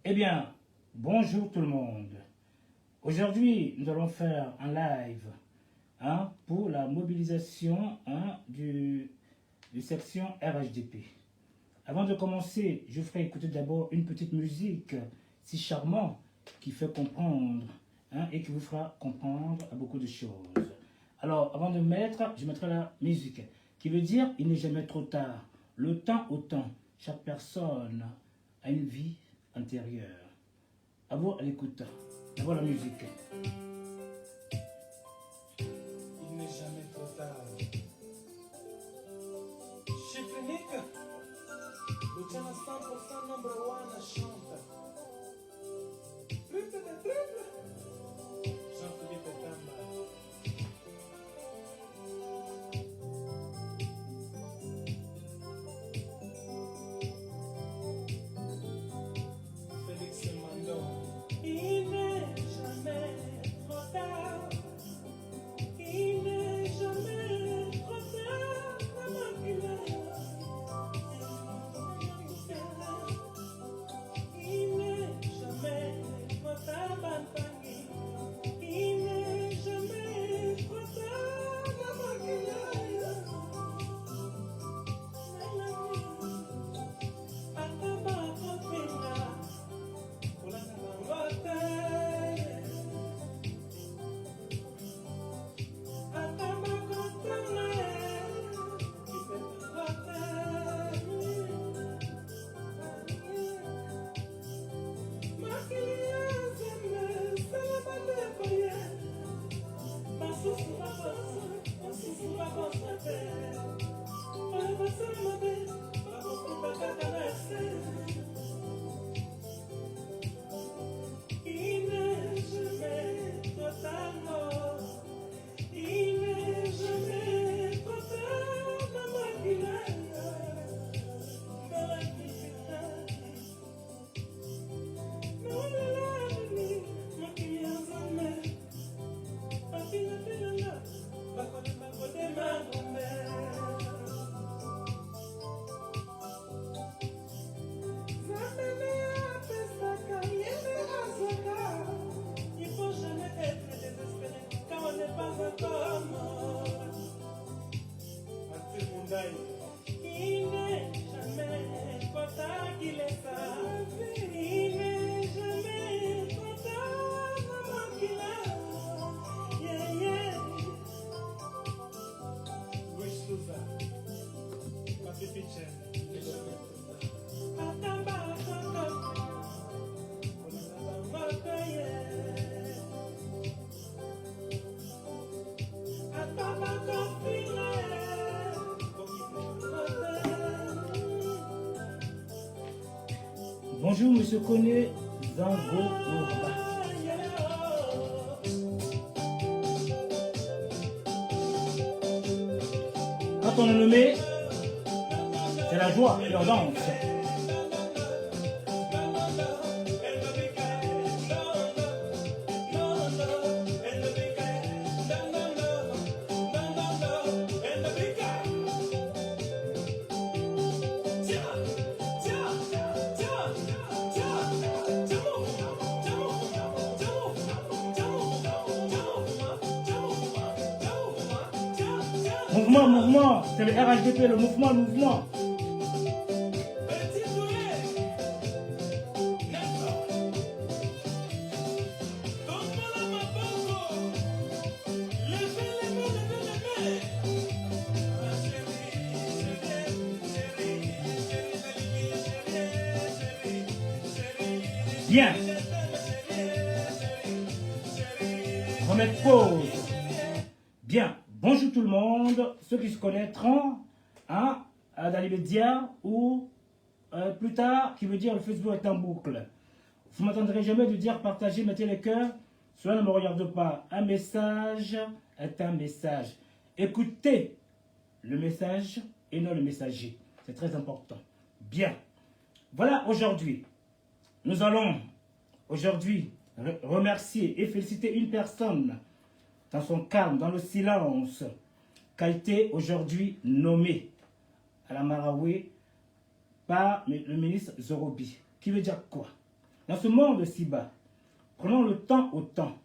Eh bien, bonjour tout le monde. Aujourd'hui, nous allons faire un live pour la mobilisation du section RHDP. Avant de commencer, je ferai écouter d'abord une petite musique si charmante qui fait comprendre et qui vous fera comprendre à beaucoup de choses. Alors, avant de mettre, je mettrai la musique qui veut dire il n'est jamais trop tard. Le temps au temps. Chaque personne a une vie intérieure. À vous, à l'écoute. D'abord la musique. Il n'est jamais trop tard. Chez Clinique, le channel 100% number one chante. Triple de triple. Jean-Philippe Tamba. Félix Mandon. Il n'est jamais trop tard. Il n'est jamais trop tard. Il n'est jamais trop tard, Bantangui. Il n'est jamais trop tard, il n'est jamais trop tard, non. Il n'est jamais trop tard, maman qui l'a. Dans la vie, non, la vie, ma qui est en sommet. Papi, la fille, là, va connaître ma beauté, ma grand-mère. Il faut jamais être désespéré quand on n'est pas encore mort. Il n'est jamais trop tard qu'il est tard. Il n'est jamais trop tard, maman qu'il a. Yeah, yeah. Wish Susa. Papi Pichen. Bonjour, monsieur Koné Zango Urba. Quand on est nommé, c'est la joie et on danse. Mouvement, c'est le RHDP, le mouvement. Bien. Remettre pause. Bien. Bonjour tout le monde, ceux qui se connaîtront dans les médias ou plus tard, qui veut dire le Facebook est en boucle. Vous ne m'entendrez jamais de dire partagez, mettez les cœurs, cela ne me regarde pas. Un message est un message. Écoutez le message et non le messager. C'est très important. Bien. Voilà aujourd'hui. Nous allons remercier et féliciter une personne dans son calme, dans le silence, qui a été aujourd'hui nommé à la Marawi par le ministre Zorobi. Qui veut dire quoi? dans ce monde si bas, prenons le temps au temps.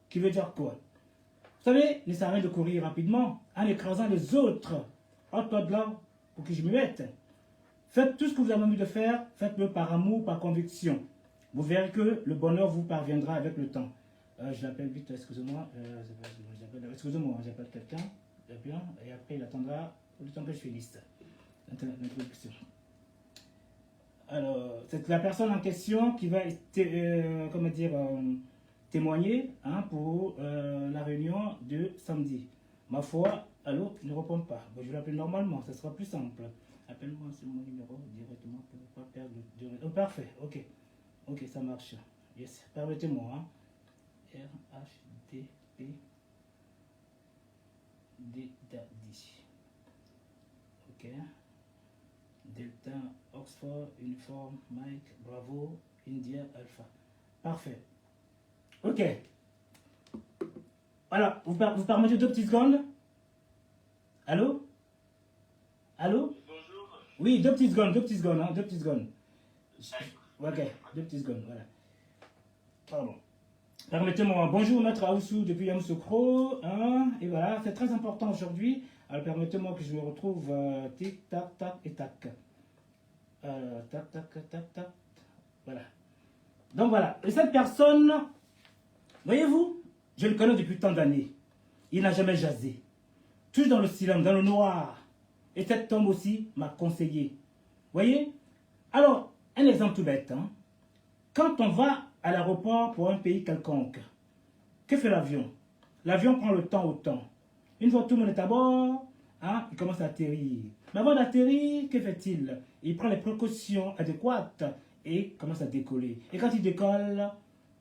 Qui veut dire quoi? Vous savez, il ne sert à rien de courir rapidement en écrasant les autres. Hors-toi de là pour que je me mette. Faites tout ce que vous avez envie de faire, faites-le par amour, par conviction. Vous verrez que le bonheur vous parviendra avec le temps. Je l'appelle vite, excusez-moi. Excusez-moi, j'appelle quelqu'un. Et après, il attendra le temps que je finisse l'introduction. Alors, c'est la personne en question qui va témoigner pour la réunion de samedi. Ma foi, allô, ne répond pas. Bon, je vais l'appeler normalement, ça sera plus simple. Appelle-moi sur mon numéro directement pour ne pas perdre de... Oh, parfait, ok. Ok, ça marche. Yes, permettez-moi. RHDP Daddy. Ok. Delta, Oxford, Uniform, Mike, Bravo, India, Alpha. Parfait. Ok. Voilà, vous permettez 2 petites secondes? Allô? Allô? Bonjour. Oui, 2 petites secondes, 2 petites secondes, hein, 2 petites secondes. Ok, 2 petites secondes, voilà. Pardon. Permettez-moi, bonjour Maître Aoussou depuis Yamoussoukro, hein, et voilà, c'est très important aujourd'hui. Alors permettez-moi que je me retrouve tic, tac, tac et tac. Tac, tac, tac, tac. Voilà. Donc voilà, et cette personne, voyez-vous, je le connais depuis tant d'années. Il n'a jamais jasé. Toujours dans le silence, dans le noir. Et cet homme aussi m'a conseillé. Voyez? Alors, un exemple tout bête. Hein? Quand on va à l'aéroport pour un pays quelconque, que fait l'avion? L'avion prend le temps au temps. Une fois que tout le monde est à bord, hein, il commence à atterrir. Mais avant d'atterrir, que fait-il? Il prend les précautions adéquates et commence à décoller. Et quand il décolle,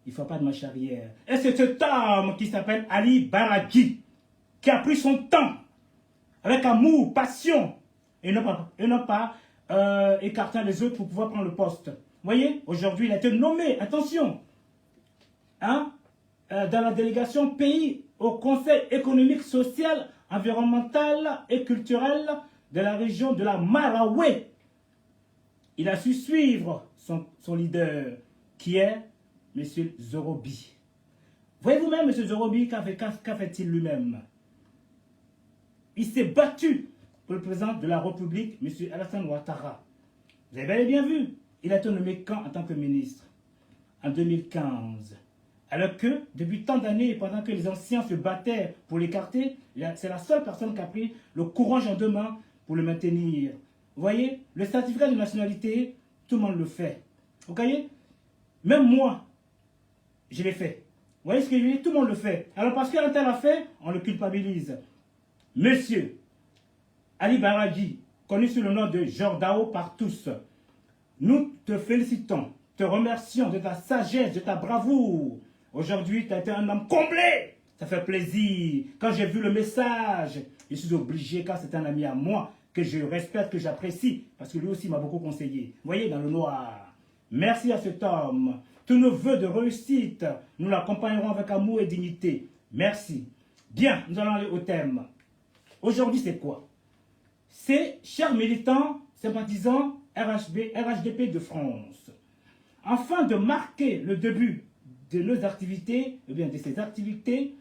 il ne faut pas de marche arrière. Et c'est cet homme qui s'appelle Ali Baradji, qui a pris son temps, avec amour, passion, et non pas écartant les autres pour pouvoir prendre le poste. Vous voyez, aujourd'hui, il a été nommé, attention, hein, dans la délégation pays au Conseil économique, social, environnemental et culturel de la région de la Maraoué. Il a su suivre son leader, qui est M. Zorobi. Voyez-vous même, M. Zorobi, qu'a fait-il lui-même? Il s'est battu pour le président de la République, M. Alassane Ouattara. Vous avez bel et bien vu, il a été nommé quand en tant que ministre? En 2015. Alors que, depuis tant d'années, pendant que les anciens se battaient pour l'écarter, c'est la seule personne qui a pris le courage en 2 mains pour le maintenir. Vous voyez, le certificat de nationalité, tout le monde le fait. Vous voyez? Même moi, je l'ai fait. Vous voyez ce que je dis? Tout le monde le fait. Alors parce qu'un tel a fait, on le culpabilise. Monsieur Ali Baradji, connu sous le nom de Jordao par tous, nous te félicitons, te remercions de ta sagesse, de ta bravoure. Aujourd'hui, tu as été un homme comblé. Ça fait plaisir. Quand j'ai vu le message, je suis obligé, car c'est un ami à moi, que je respecte, que j'apprécie, parce que lui aussi m'a beaucoup conseillé. Vous voyez, dans le noir. Merci à cet homme. Tous nos vœux de réussite, nous l'accompagnerons avec amour et dignité. Merci. Bien, nous allons aller au thème. Aujourd'hui, c'est quoi? C'est, chers militants, sympathisants, RHDP de France. Afin de marquer le début de nos activités, ou bien de ces activités,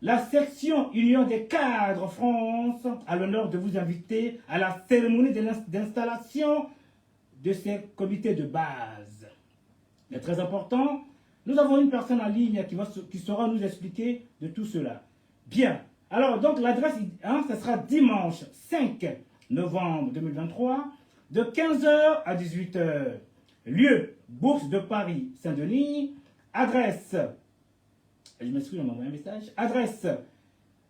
la section Union des cadres France a l'honneur de vous inviter à la cérémonie d'installation de ces comités de base. C'est très important. Nous avons une personne en ligne qui saura nous expliquer de tout cela. Bien. Alors, donc, l'adresse, hein, ça sera dimanche 5 novembre 2023, de 15h à 18h. Lieu, Bourse de Paris, Saint-Denis. Adresse, je m'excuse, on m'a envoyé un message. Adresse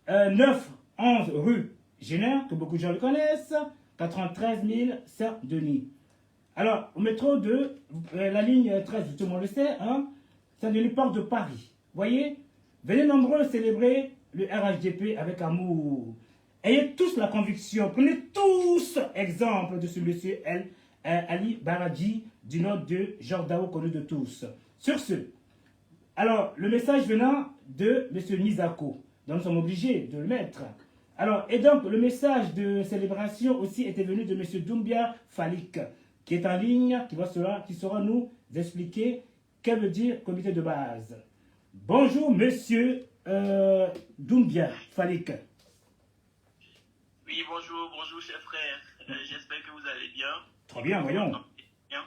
9-11 rue Génère, que beaucoup de gens le connaissent, 93 000 Saint-Denis. Alors, au métro de la ligne 13, tout le monde le sait, hein, Saint-Denis, porte de Paris. Voyez, venez nombreux célébrer le RHDP avec amour. Ayez tous la conviction, prenez tous exemple de ce monsieur Ali Baradji, du nom de Jordao, connu de tous. Sur ce, alors, le message venant de M. Nizako, donc nous sommes obligés de le mettre. Alors, et donc, le message de célébration aussi était venu de M. Doumbia Falik, qui est en ligne, qui saura nous expliquer qu'elle veut dire comité de base. Bonjour, monsieur Doumbia Falik. Oui, bonjour, bonjour, chers frères. J'espère que vous allez bien. Très bien, voyons. Bien.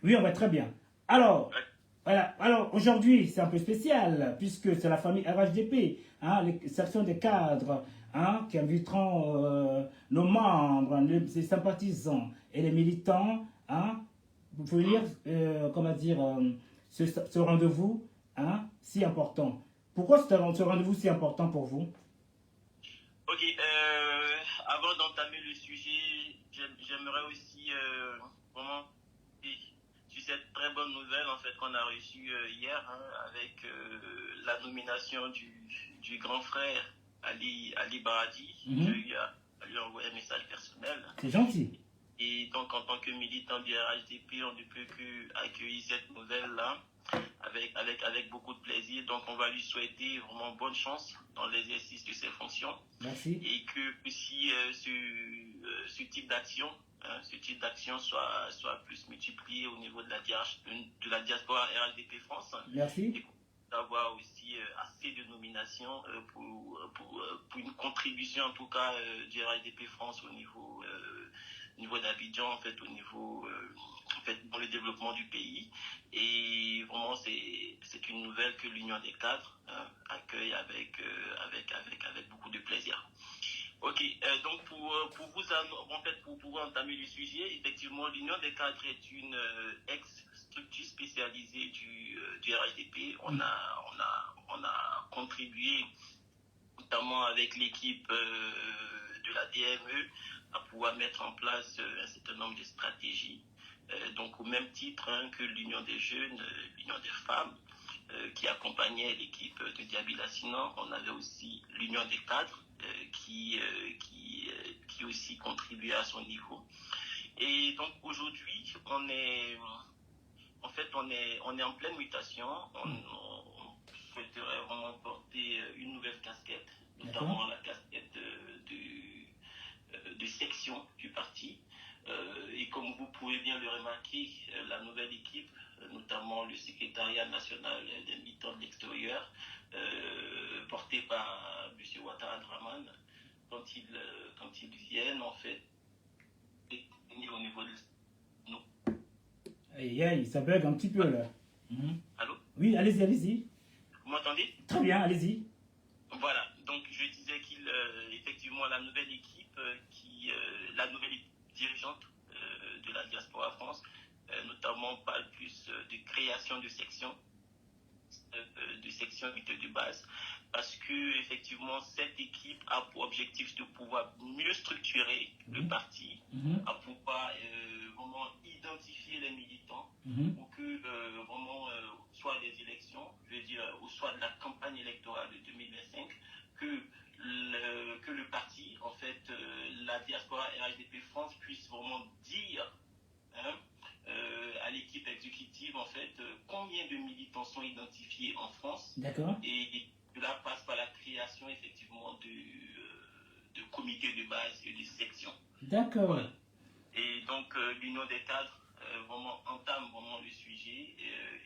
Oui, on va très bien. Alors, voilà. Alors aujourd'hui, c'est un peu spécial, puisque c'est la famille RHDP, hein, les sections des cadres, hein, qui inviteront nos membres, les sympathisants et les militants, hein, pour venir, comment dire, ce rendez-vous, hein, si important. Pourquoi ce rendez-vous si important pour vous? Ok, avant d'entamer le sujet, j'aimerais aussi vraiment sur cette très bonne nouvelle en fait qu'on a reçue hier, hein, avec la nomination du grand frère Ali Baradi. Je lui ai envoyé un message personnel. C'est gentil. Et donc en tant que militant du RHDP, on ne peut que accueillir cette nouvelle-là avec beaucoup de plaisir. Donc on va lui souhaiter vraiment bonne chance dans l'exercice de ses fonctions. Merci. Et que aussi ce type d'action, hein, soit plus multiplié au niveau de la diaspora RHDP France. Merci. Et d'avoir aussi assez de nominations pour une contribution en tout cas du RHDP France au niveau d'Abidjan, en fait, au niveau en fait, dans le développement du pays. Et vraiment, c'est une nouvelle que l'Union des cadres accueille avec beaucoup de plaisir. Ok, donc pour pouvoir entamer le sujet, effectivement, l'Union des cadres est une ex-structure spécialisée du RHDP. On a contribué, notamment avec l'équipe de la DME, à pouvoir mettre en place un certain nombre de stratégies. Donc au même titre que l'Union des jeunes, l'Union des femmes, qui accompagnait l'équipe de Diabila Sinan, on avait aussi l'Union des cadres qui aussi contribuait à son niveau. Et donc aujourd'hui, on est en pleine mutation. On souhaiterait vraiment porter une nouvelle casquette, notamment la casquette de section du parti. Et comme vous pouvez bien le remarquer, la nouvelle équipe, notamment le secrétariat national des militants de l'extérieur, porté par M. Ouattara Draman, quand ils viennent, en fait, au niveau de nous. Aïe, ça bug un petit peu là. Allô? Oui, allez-y. Vous m'entendez? Très bien, allez-y. Voilà, donc je disais qu'effectivement la nouvelle équipe, la nouvelle dirigeante de la diaspora France, notamment parle plus de création de sections de base, parce que effectivement cette équipe a pour objectif de pouvoir mieux structurer le parti, à pouvoir vraiment identifier les militants pour que vraiment soit des élections, je veux dire, ou soit de la campagne électorale de 2025, que le parti, en fait, la diaspora RHDP France puisse vraiment dire à l'équipe exécutive, en fait, combien de militants sont identifiés en France. D'accord. Et cela passe par la création, effectivement, de comités de base et de sections. D'accord. Voilà. Et donc, l'Union des cadres vraiment entame vraiment le sujet.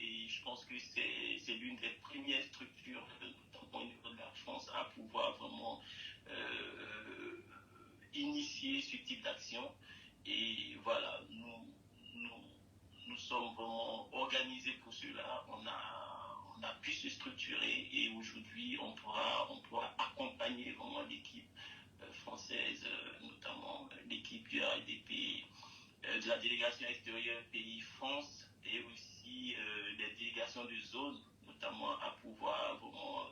Et je pense que c'est l'une des premières structures, notamment au niveau de la France, à pouvoir vraiment initier ce type d'action. Et voilà, nous sommes vraiment organisés pour cela. On a pu se structurer et aujourd'hui, on pourra accompagner vraiment l'équipe française, notamment l'équipe du RHDP, de la délégation extérieure pays France et aussi des délégations de zone, notamment à pouvoir vraiment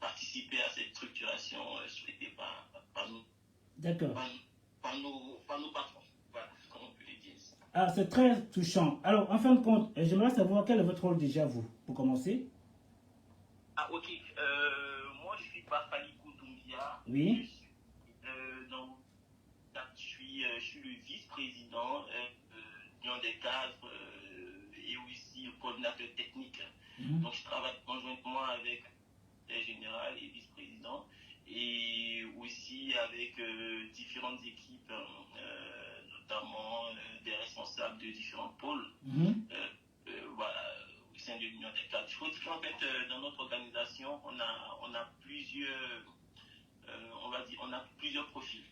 participer à cette structuration souhaitée par nous. D'accord. Par nos patrons. Voilà, comme on peut le dire. Ah, c'est très touchant. Alors, en fin de compte, j'aimerais savoir quel est votre rôle déjà, vous, pour commencer. Ah, ok. Moi, je suis pas Falikou Doumbia. Oui. Je suis le vice-président l'Union des cadres et aussi le coordinateur technique. Donc, je travaille conjointement avec le général et vice-président et aussi avec différentes équipes, notamment des responsables de différents pôles. Voilà, au sein de l'Union des cadres. Il faut dire qu'en fait, dans notre organisation, on a plusieurs, on a plusieux profils.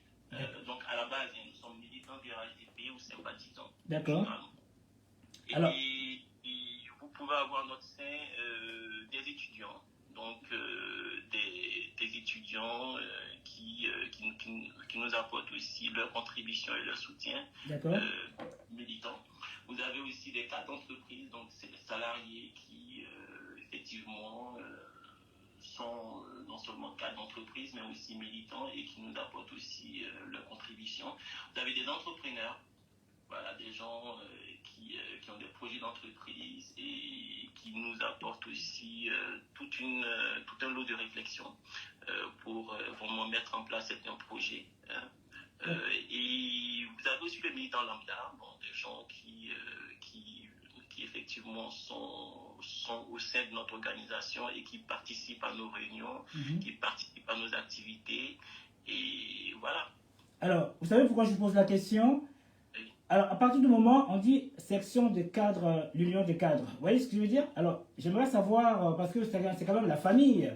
Donc à la base, nous sommes militants du RHDP ou sympathisants. D'accord. Alors, et vous pouvez avoir notre sein des étudiants, donc des étudiants qui nous apportent aussi leur contribution et leur soutien militants. Vous avez aussi des cadres d'entreprise, donc c'est les salariés qui effectivement sont non seulement cadres d'entreprise mais aussi militants et qui nous apportent aussi leur contribution. Vous avez des entrepreneurs, voilà, des gens qui ont des projets d'entreprise et qui nous apportent aussi tout un lot de réflexion pour vraiment mettre en place certains projets. Et vous avez aussi les militants lambda, des gens qui effectivement sont au sein de notre organisation et qui participent à nos réunions, qui participent à nos activités. Et voilà. Alors, vous savez pourquoi je vous pose la question? Alors, à partir du moment, on dit section des cadres, l'union des cadres. Vous voyez ce que je veux dire? Alors, j'aimerais savoir, parce que c'est quand même la famille.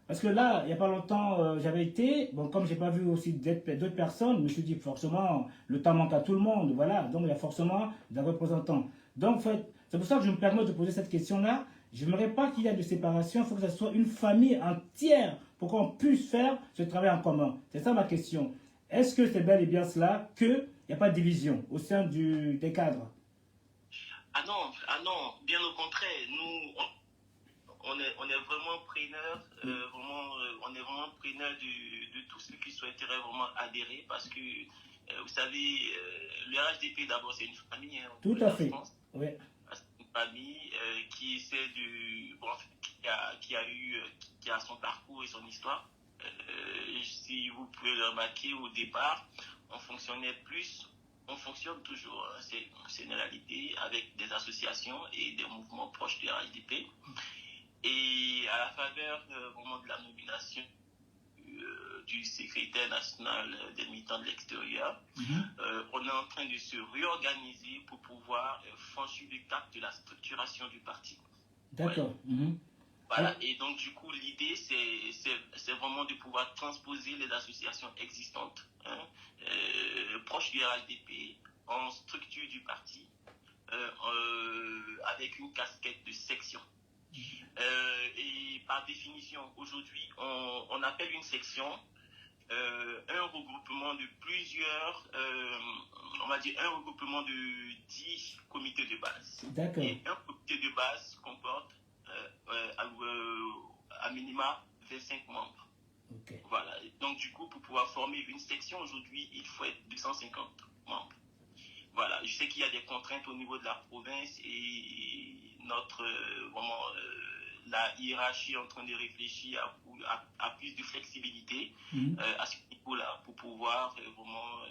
Parce que là, il n'y a pas longtemps, j'avais été, bon, comme je n'ai pas vu aussi d'autres personnes, je me suis dit, forcément, le temps manque à tout le monde, voilà. Donc, il y a forcément des représentants. Donc, en fait, c'est pour ça que je me permets de poser cette question-là. Je n'aimerais pas qu'il y ait de séparation, il faut que ce soit une famille entière pour qu'on puisse faire ce travail en commun. C'est ça ma question. Est-ce que c'est bel et bien cela qu'il n'y a pas de division au sein des cadres? Ah non, bien au contraire. Nous, on est vraiment preneurs, on est vraiment preneurs de tous ceux qui souhaiteraient vraiment adhérer parce que, vous savez, le RHDP d'abord c'est une famille. Tout à fait. Oui. C'est une famille qui essaie qui a son parcours et son histoire. Si vous pouvez le remarquer, au départ, on fonctionne toujours, c'est une réalité, avec des associations et des mouvements proches du RHDP. Et à la faveur vraiment de la nomination du secrétaire national des militants de l'extérieur, on est en train de se réorganiser pour pouvoir franchir le cap de la structuration du parti. D'accord. Voilà, et donc du coup l'idée c'est vraiment de pouvoir transposer les associations existantes proches du RHDP en structure du parti avec une casquette de section. Et par définition, aujourd'hui, on appelle une section un regroupement de plusieurs, on va dire un regroupement de 10 comités de base. D'accord. Et un comité de base comporte à minima 25 membres. Okay. Voilà. Donc du coup, pour pouvoir former une section aujourd'hui, il faut être 250 membres. Voilà. Je sais qu'il y a des contraintes au niveau de la province et la hiérarchie est en train de réfléchir à plus de flexibilité à ce niveau-là pour pouvoir vraiment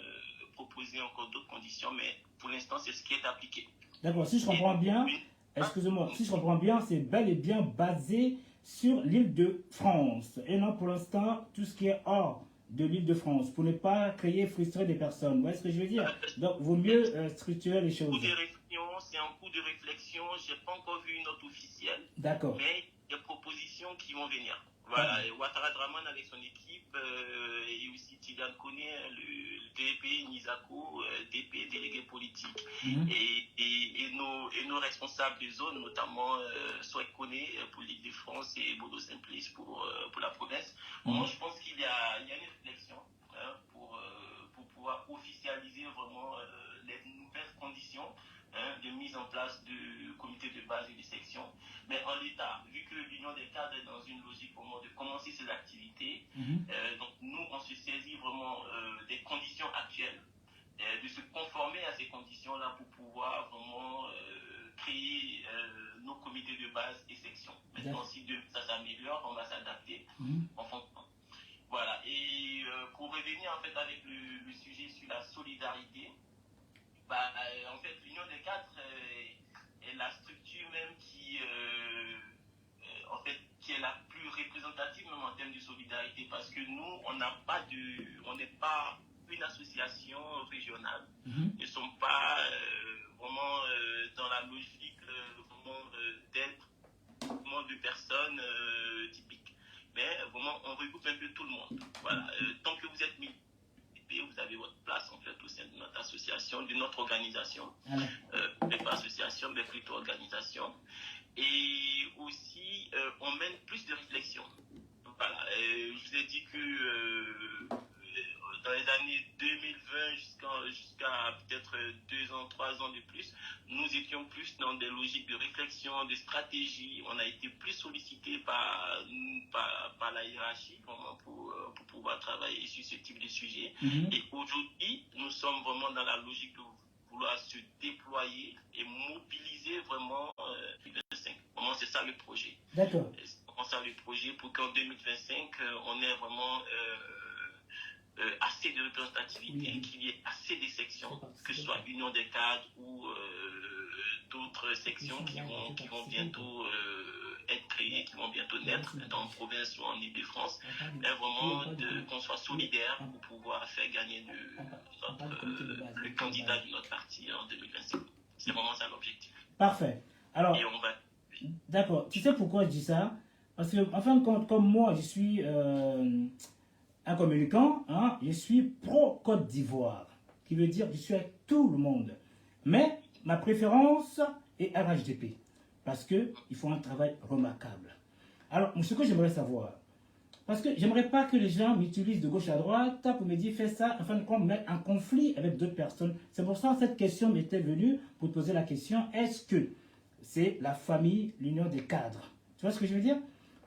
proposer encore d'autres conditions, mais pour l'instant, c'est ce qui est appliqué. D'accord, si je comprends bien, excusez-moi, si je comprends bien, c'est bel et bien basé sur l'île de France et non pour l'instant tout ce qui est hors de l'île de France pour ne pas frustrer des personnes. Vous voyez ce que je veux dire? Donc, vaut mieux structurer les choses. C'est en cours de réflexion. Je n'ai pas encore vu une note officielle. D'accord. Mais il y a des propositions qui vont venir. Voilà. Ouattara Draman avec son équipe et aussi Tidiane Kone, le DP, Nizako, DP, délégué politique, et nos responsables de zone, notamment Soek Kone pour l'Île de France et Bodo Simplice pour la province. Moi, je pense qu'il y a une réflexion pour pouvoir officialiser vraiment les nouvelles conditions de mise en place de comités de base et de section. Mais en l'état, vu que l'Union des cadres est dans une logique vraiment de commencer ses activités, donc nous, on se saisit vraiment des conditions actuelles, de se conformer à ces conditions-là pour pouvoir vraiment créer nos comités de base et sections. Maintenant, si ça s'améliore, on va s'adapter en fonction. Voilà. Et pour revenir en fait avec le sujet sur la solidarité, en fait, l'Union des cadres est la structure même qui est la plus représentative même en termes de solidarité, parce que nous, on n'est pas une association régionale. Mhm. Nous ne sommes pas vraiment dans la logique d'être vraiment de personnes typiques. Mais vraiment, on regroupe un peu tout le monde. Voilà. Tant que vous êtes militaire, vous avez votre place en fait au sein de notre association, de notre organisation. Mais pas association, mais plutôt organisation. Et aussi, on mène plus de réflexion. Voilà. Je vous ai dit que dans les années 2020 jusqu'à peut-être 2 ans, 3 ans de plus, nous étions plus dans des logiques de réflexion, de stratégie. On a été plus sollicités par la hiérarchie pour pouvoir travailler sur ce type de sujet. Mhm. Et aujourd'hui, nous sommes vraiment dans la logique de vouloir se déployer et mobiliser vraiment 2025. Vraiment, c'est ça le projet. D'accord. C'est vraiment ça le projet pour qu'en 2025, on ait vraiment assez de représentativité, Oui. qu'il y ait assez de sections, que ce soit Union des cadres ou d'autres sections qui vont bientôt être créées, qui vont bientôt naître dans la province ou en Ile-de-France, mais vraiment qu'on soit solidaire pour pouvoir faire gagner le candidat de notre parti en 2025. C'est vraiment ça l'objectif. Parfait. Alors, Et on va... d'accord. Tu sais pourquoi je dis ça? Parce que, en fin de compte, comme moi, je suis un communicant, hein, je suis pro-Côte d'Ivoire, qui veut dire que je suis avec tout le monde. Mais ma préférence est RHDP, parce qu'ils font un travail remarquable. Alors, ce que j'aimerais savoir, parce que j'aimerais pas que les gens m'utilisent de gauche à droite pour me dire fais ça, en fin de compte, me mettre en conflit avec d'autres personnes. C'est pour ça que cette question m'était venue pour te poser la question, est-ce que c'est la famille, l'union des cadres? Tu vois ce que je veux dire?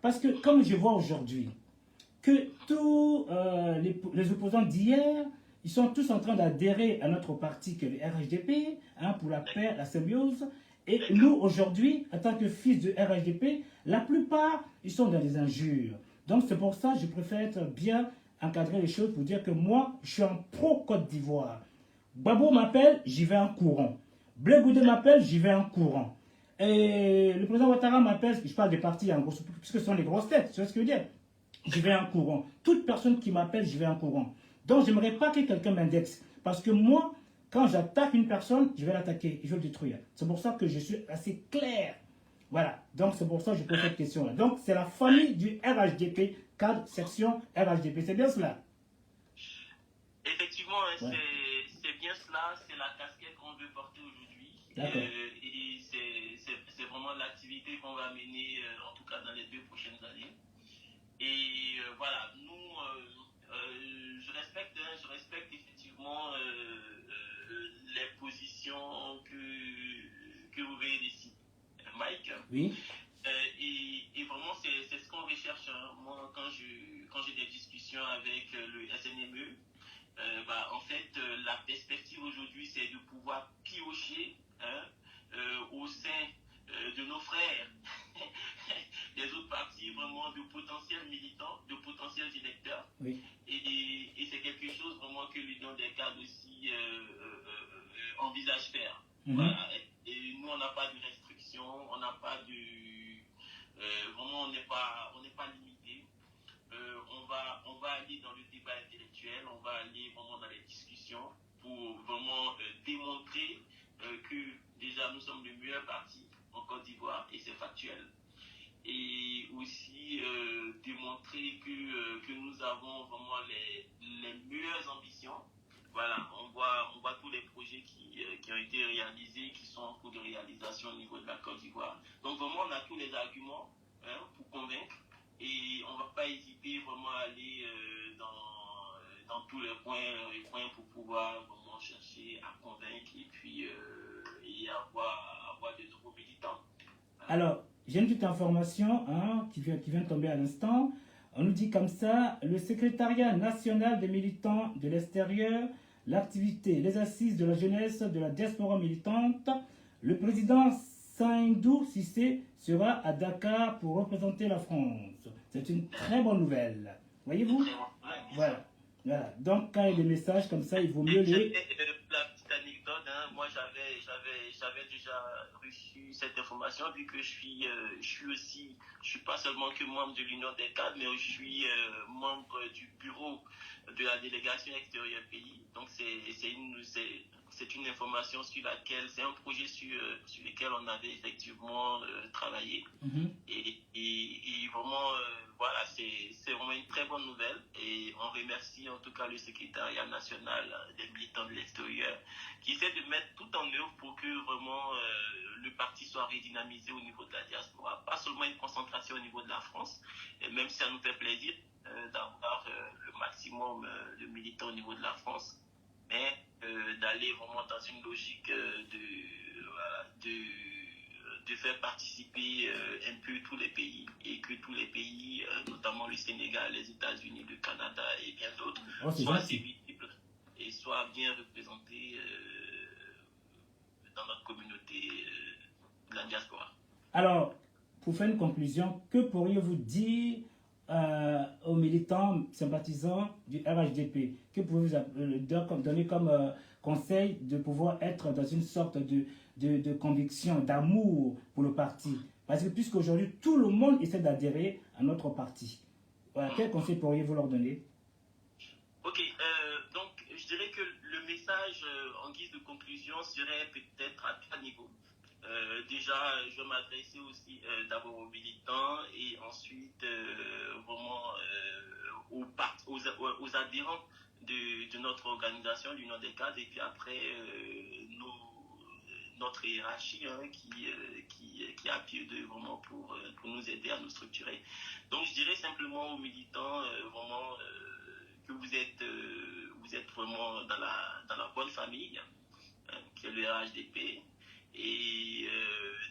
Parce que comme je vois aujourd'hui que tous les opposants d'hier, ils sont tous en train d'adhérer à notre parti que le RHDP, hein, pour la paix, la symbiose. Et nous, aujourd'hui, en tant que fils de RHDP, la plupart, ils sont dans les injures. Donc c'est pour ça que je préfère être bien encadrer les choses pour dire que moi, je suis un pro-Côte d'Ivoire. Babo m'appelle, j'y vais en courant. Blé Goudé m'appelle, j'y vais en courant. Et le président Ouattara m'appelle, je parle des partis en gros, puisque ce sont les grosses têtes, tu vois ce que je veux dire? J'y vais en courant. Toute personne qui m'appelle, j'y vais en courant. Donc, je n'aimerais pas que quelqu'un m'indexe. Parce que moi, quand j'attaque une personne, je vais l'attaquer et je vais le détruire. C'est pour ça que je suis assez clair. Voilà. Donc, c'est pour ça que je pose cette question-là. Donc, c'est la famille du RHDP, cadre, section RHDP. C'est bien cela? Effectivement, Ouais. c'est bien cela. C'est la casquette qu'on veut porter aujourd'hui. D'accord. Et c'est vraiment l'activité qu'on va mener, en tout cas dans les 2 prochaines années. Et voilà, nous, je respecte effectivement les positions que vous avez décidées, Mike. Oui. Et vraiment, c'est ce qu'on recherche. Hein. Moi, quand j'ai des discussions avec le SNME, en fait, la perspective aujourd'hui, c'est de pouvoir piocher, hein, au sein de nos frères des autres partis, vraiment de potentiels militants, de potentiels électeurs. Oui. Et c'est quelque chose vraiment que l'Union des cadres aussi envisage faire. Mhm. Voilà. Et nous, on n'a pas de restrictions, on n'a pas de... vraiment, on n'est pas limité. On va aller dans le débat intellectuel, on va aller vraiment dans les discussions pour vraiment démontrer que déjà nous sommes le meilleur parti en Côte d'Ivoire et c'est factuel. Et aussi démontrer que nous avons vraiment les meilleures ambitions. Voilà, on voit tous les projets qui ont été réalisés, qui sont en cours de réalisation au niveau de la Côte d'Ivoire. Donc vraiment, on a tous les arguments, hein, pour convaincre et on ne va pas hésiter vraiment à aller dans tous les coins pour pouvoir vraiment chercher à convaincre et puis et avoir de nouveaux militants. Alors, j'ai une petite information, hein, qui vient de tomber à l'instant. On nous dit comme ça, le secrétariat national des militants de l'extérieur, l'activité, les assises de la jeunesse de la diaspora militante, le président Saïndou Cissé sera à Dakar pour représenter la France. C'est une très bonne nouvelle. Voyez-vous? Voilà. Voilà. Donc, quand il y a des messages comme ça, il vaut mieux les... La petite anecdote, hein, moi j'avais avait déjà reçu cette information, vu que je suis pas seulement que membre de l'Union des cadres, mais je suis membre du bureau de la délégation extérieure pays. Donc c'est une information sur laquelle, c'est un projet sur lequel on avait effectivement travaillé. Et vraiment, voilà, c'est vraiment une très bonne nouvelle. Et on remercie en tout cas le secrétariat national des militants de l'extérieur qui essaie de mettre tout en œuvre pour que vraiment le parti soit redynamisé au niveau de la diaspora. Pas seulement une concentration au niveau de la France, et même si ça nous fait plaisir d'avoir le maximum de militants au niveau de la France, mais d'aller vraiment dans une logique de faire participer un peu tous les pays, et que tous les pays, notamment le Sénégal, les États-Unis, le Canada et bien d'autres, soient assez visibles et soient bien représentés dans notre communauté de la diaspora. Alors, pour faire une conclusion, que pourriez-vous dire aux militants sympathisants du RHDP? Que pouvez-vous donner comme conseil de pouvoir être dans une sorte de conviction, d'amour pour le parti? Parce que puisqu'aujourd'hui, tout le monde essaie d'adhérer à notre parti. Voilà, quel conseil pourriez-vous leur donner? Ok, donc je dirais que le message en guise de conclusion serait peut-être à trois niveaux. Déjà, je vais m'adresser aussi d'abord aux militants et ensuite vraiment aux adhérents de notre organisation, l'Union des cadres, et puis après notre hiérarchie qui a pied d'eux vraiment pour nous aider à nous structurer. Donc je dirais simplement aux militants vraiment que vous êtes vraiment dans la bonne famille, qui est le RHDP. Et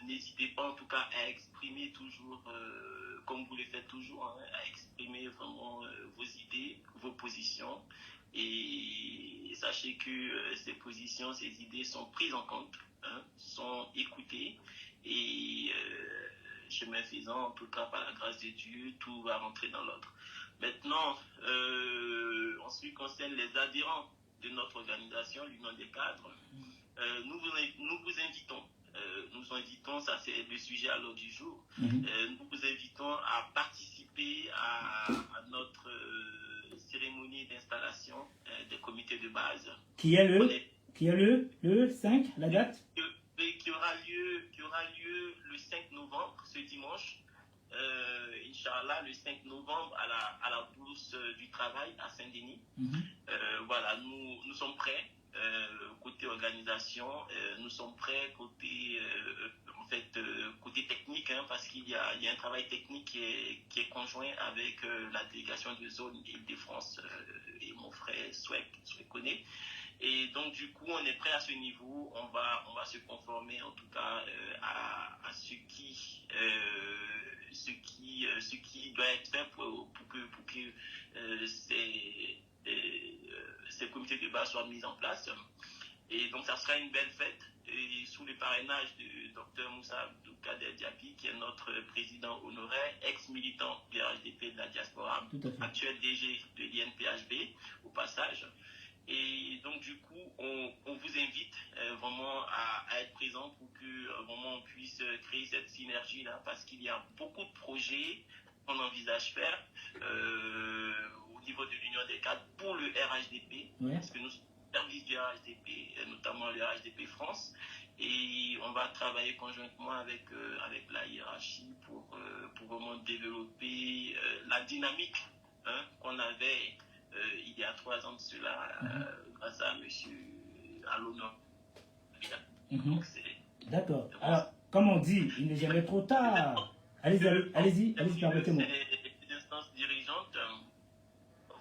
n'hésitez pas en tout cas à exprimer toujours, comme vous le faites toujours, à exprimer vraiment vos idées, vos positions. Et sachez que ces positions, ces idées sont prises en compte, sont écoutées. Et chemin faisant, en tout cas par la grâce de Dieu, tout va rentrer dans l'ordre. Maintenant, en ce qui concerne les adhérents de notre organisation, l'Union des cadres, nous vous invitons, ça c'est le sujet à l'ordre du jour, nous vous invitons à participer à notre cérémonie d'installation des comités de base. Qui est le 5, la date? Qui aura lieu le 5 novembre, ce dimanche. Inch'Allah, le 5 novembre à la bourse du travail à Saint-Denis. Voilà, nous sommes prêts. Côté organisation, nous sommes prêts côté côté technique, parce qu'il y a un travail technique qui est conjoint avec la délégation de zone Île-de-France et mon frère Souek connaît. Et donc du coup on est prêt à ce niveau, on va se conformer en tout cas à ce qui doit être fait pour que ces comités de base soient mis en place. Et donc ça sera une belle fête, et sous le parrainage du Dr Moussa Abdoukader Diaby, qui est notre président honoraire, ex-militant du RHDP de la diaspora, actuel DG de l'INPHB au passage. Et donc du coup on vous invite vraiment à être présent pour que vraiment on puisse créer cette synergie là, parce qu'il y a beaucoup de projets qu'on envisage faire au niveau de l'Union des cadres pour le RHDP, parce que nous sommes au service du RHDP, notamment le RHDP France, et on va travailler conjointement avec la hiérarchie pour vraiment développer la dynamique qu'on avait il y a 3 ans de cela, grâce à monsieur Alono. D'accord. Alors, comme on dit, il n'est jamais trop tard. Allez-y, permettez-moi. Les instances dirigeantes,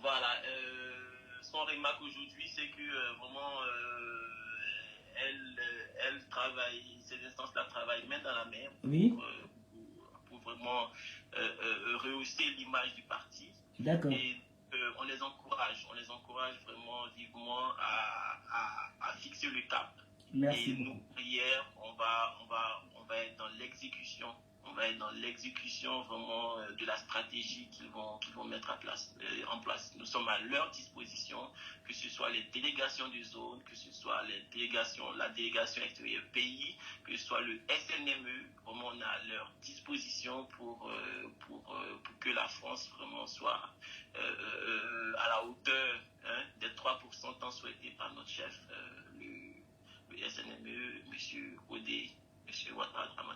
voilà, son remarque aujourd'hui, c'est que vraiment, elles travaillent, ces instances-là travaillent main dans la main pour vraiment rehausser l'image du parti. D'accord. Et on les encourage vraiment vivement à fixer le cap. Merci et beaucoup. nous, prières, on va être dans l'exécution. On va être dans l'exécution vraiment de la stratégie qu'ils vont mettre en place. Nous sommes à leur disposition, que ce soit les délégations de zone, que ce soit la délégation extérieure pays, que ce soit le SNME, vraiment on est à leur disposition pour que la France vraiment soit à la hauteur des 3% tant souhaités par notre chef, le SNME, M. Odé, M. Ouattara Draman.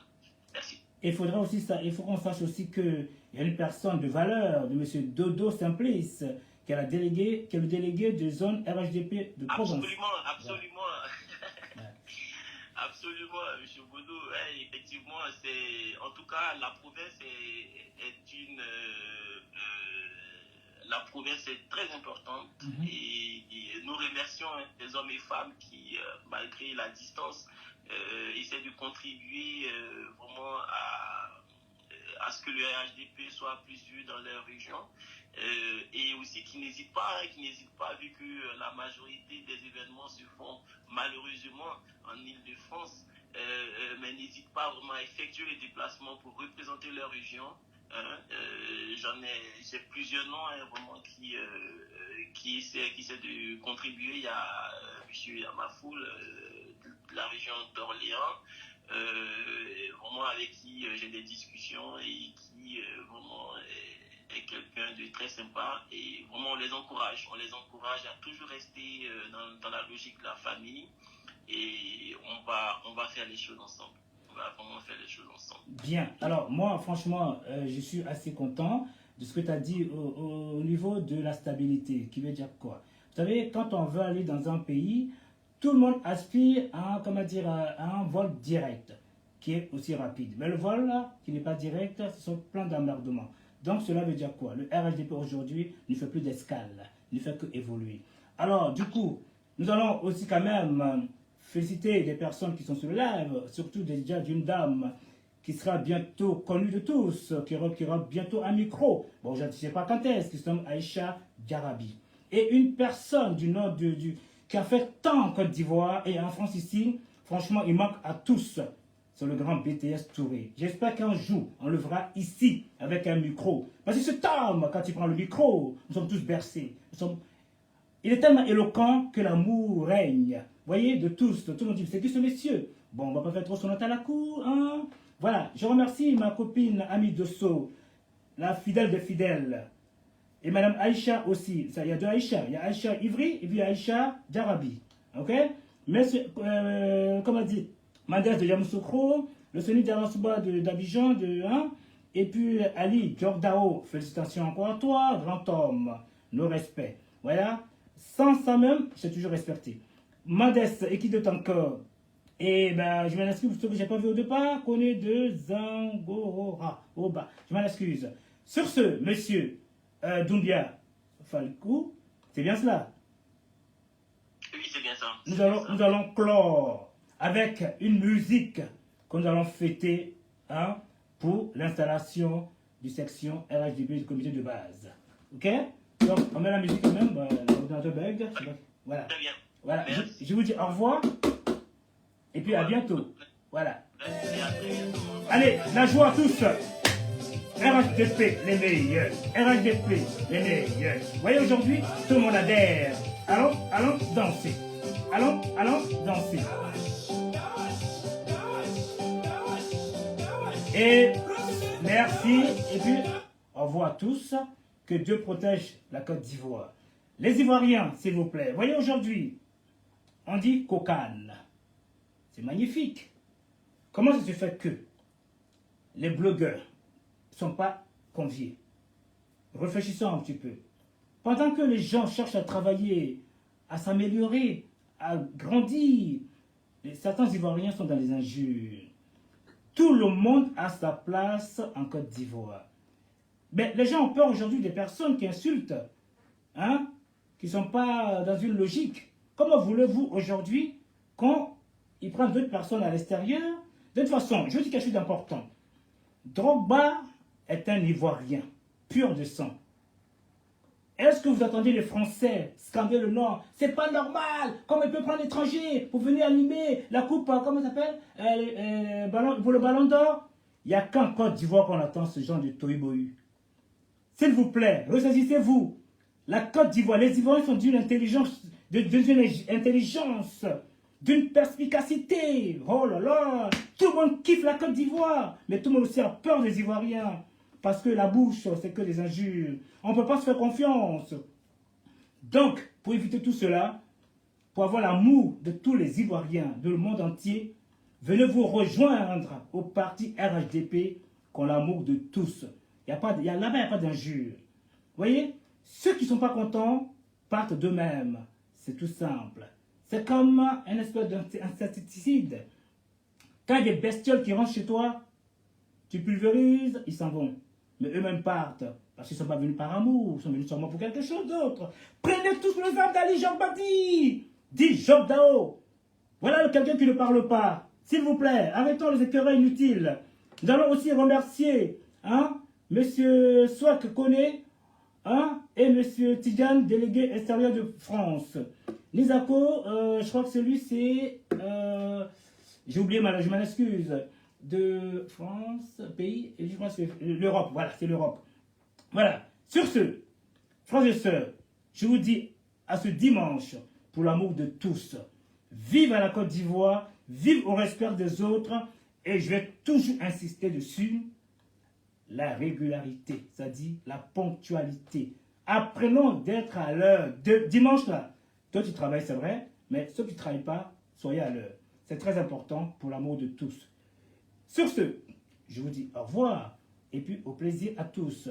Merci. Il faudra aussi ça, il faut qu'on sache aussi qu'il y a une personne de valeur, de M. Dodo Simplice, qui est le délégué de zone RHDP de Provence. Absolument. Ouais. Absolument, M. Bodo. Ouais, effectivement, en tout cas, la province la province est très importante et nous remercions les hommes et femmes qui, malgré la distance, essaient de contribuer vraiment à ce que le RHDP soit plus vu dans leur région et aussi qui n'hésitent pas, vu que la majorité des événements se font malheureusement en Île-de-France, mais n'hésitent pas vraiment à effectuer les déplacements pour représenter leur région. J'ai plusieurs noms vraiment qui essaient de contribuer. Il y a M. Yamafoul de la région d'Orléans, vraiment avec qui j'ai des discussions et qui vraiment est quelqu'un de très sympa et vraiment on les encourage à toujours rester dans la logique de la famille et on va faire les choses ensemble. On va vraiment faire les choses ensemble. Bien. Alors, moi, franchement, je suis assez content de ce que tu as dit au niveau de la stabilité. Qui veut dire quoi? Vous savez, quand on veut aller dans un pays, tout le monde aspire à un vol direct, qui est aussi rapide. Mais le vol, là, qui n'est pas direct, ce sont plein d'emmerdements. Donc, cela veut dire quoi? Le RHDP aujourd'hui ne fait plus d'escale, ne fait que évoluer. Alors, du coup, nous allons aussi quand même féliciter des personnes qui sont sur le live, surtout déjà d'une dame qui sera bientôt connue de tous, qui aura bientôt un micro. Bon, je ne sais pas quand est-ce, qui se nomme Aïcha Diarabi. Et une personne du nord qui a fait tant en Côte d'Ivoire et en France ici, franchement, il manque à tous. C'est le grand BTS Touré. J'espère qu'un jour, on le verra ici, avec un micro. Parce que cet homme, quand il prend le micro, nous sommes tous bercés. Il est tellement éloquent que l'amour règne. Vous voyez, de tous. Tout le monde dit, c'est qui ce monsieur? Bon, on ne va pas faire trop son note à la cour, hein? Voilà, je remercie ma copine Ami Dosso, la fidèle des fidèles. Et Madame Aïcha aussi. Il y a deux Aïcha. Il y a Aïcha Ivry et puis Aïcha Diarabi. Ok? Mais, comme a dit, Mandès de Yamoussoukro, le Seni d'Aransouba d'Abidjan, et puis Ali Jordao, félicitations encore à toi, grand homme, nos respects. Voilà. Sans ça même, j'ai toujours respecté. Mandès, et qui d'autre encore? Et ben, je m'en excuse pour ceux que je n'ai pas vu au départ, connaît de Zangora. Oh bah, je m'en excuse. Sur ce, monsieur Doumbia Falcou, c'est bien cela? Oui, c'est bien ça. Nous allons clore avec une musique que nous allons fêter pour l'installation du section RHDP du comité de base. Ok? Donc, on met la musique quand même, l'ordinateur bug. Voilà. Très bien. Voilà. Je vous dis au revoir. Et puis à bientôt. Voilà. Allez, la joie à tous. RHDP, les meilleurs. RHDP, les meilleurs. Vous voyez, aujourd'hui, tout le monde adhère. Allons danser. Allons danser. Et merci. Et puis, au revoir à tous. Que Dieu protège la Côte d'Ivoire. Les Ivoiriens, s'il vous plaît. Voyez, aujourd'hui, on dit cocagne. C'est magnifique. Comment ça se fait que les blogueurs ne sont pas conviés? Réfléchissons un petit peu. Pendant que les gens cherchent à travailler, à s'améliorer, à grandir, certains Ivoiriens sont dans les injures. Tout le monde a sa place en Côte d'Ivoire. Mais les gens ont peur aujourd'hui des personnes qui insultent, qui ne sont pas dans une logique. Comment voulez-vous aujourd'hui qu'ils prennent d'autres personnes à l'extérieur? De toute façon, je vous dis quelque chose d'important. Drogba est un Ivoirien, pur de sang. Est-ce que vous attendez les Français scander le nom? C'est pas normal. Comment il peut prendre l'étranger pour venir animer la coupe, comment ça s'appelle, pour le ballon d'or? Il n'y a qu'en Côte d'Ivoire qu'on attend ce genre de tohu-bohu. S'il vous plaît, ressaisissez-vous. La Côte d'Ivoire, les Ivoiriens sont d'une intelligence, d'une perspicacité. Oh là là, tout le monde kiffe la Côte d'Ivoire. Mais tout le monde aussi a peur des Ivoiriens. Parce que la bouche, c'est que des injures. On ne peut pas se faire confiance. Donc, pour éviter tout cela, pour avoir l'amour de tous les Ivoiriens, de le monde entier, venez vous rejoindre au parti RHDP qu'on l'amour de tous. Là-bas, il n'y a pas d'injure. Vous voyez, ceux qui ne sont pas contents partent d'eux-mêmes. C'est tout simple. C'est comme un espèce d'insecticide. Quand il y a des bestioles qui rentrent chez toi, tu pulvérises, ils s'en vont. Mais eux-mêmes partent. Parce qu'ils ne sont pas venus par amour, ils sont venus sûrement pour quelque chose d'autre. Prenez tous les armes d'Ali Job Badi, dit Job Dao. Voilà quelqu'un qui ne parle pas. S'il vous plaît, arrêtons les écœurants inutiles. Nous allons aussi remercier Monsieur Swak Kone et Monsieur Tidjane, délégué extérieur de France. Nisako, je crois que celui c'est... j'ai oublié, je m'en excuse. De France, pays, et je pense que c'est l'Europe. Voilà, c'est l'Europe. Voilà. Sur ce, frères et sœurs, je vous dis à ce dimanche, pour l'amour de tous, vive à la Côte d'Ivoire, vive au respect des autres, et je vais toujours insister dessus, la régularité, c'est-à-dire la ponctualité. Apprenons d'être à l'heure. Dimanche, là, toi tu travailles, c'est vrai, mais ceux qui ne travaillent pas, soyez à l'heure. C'est très important pour l'amour de tous. Sur ce, je vous dis au revoir, et puis au plaisir à tous.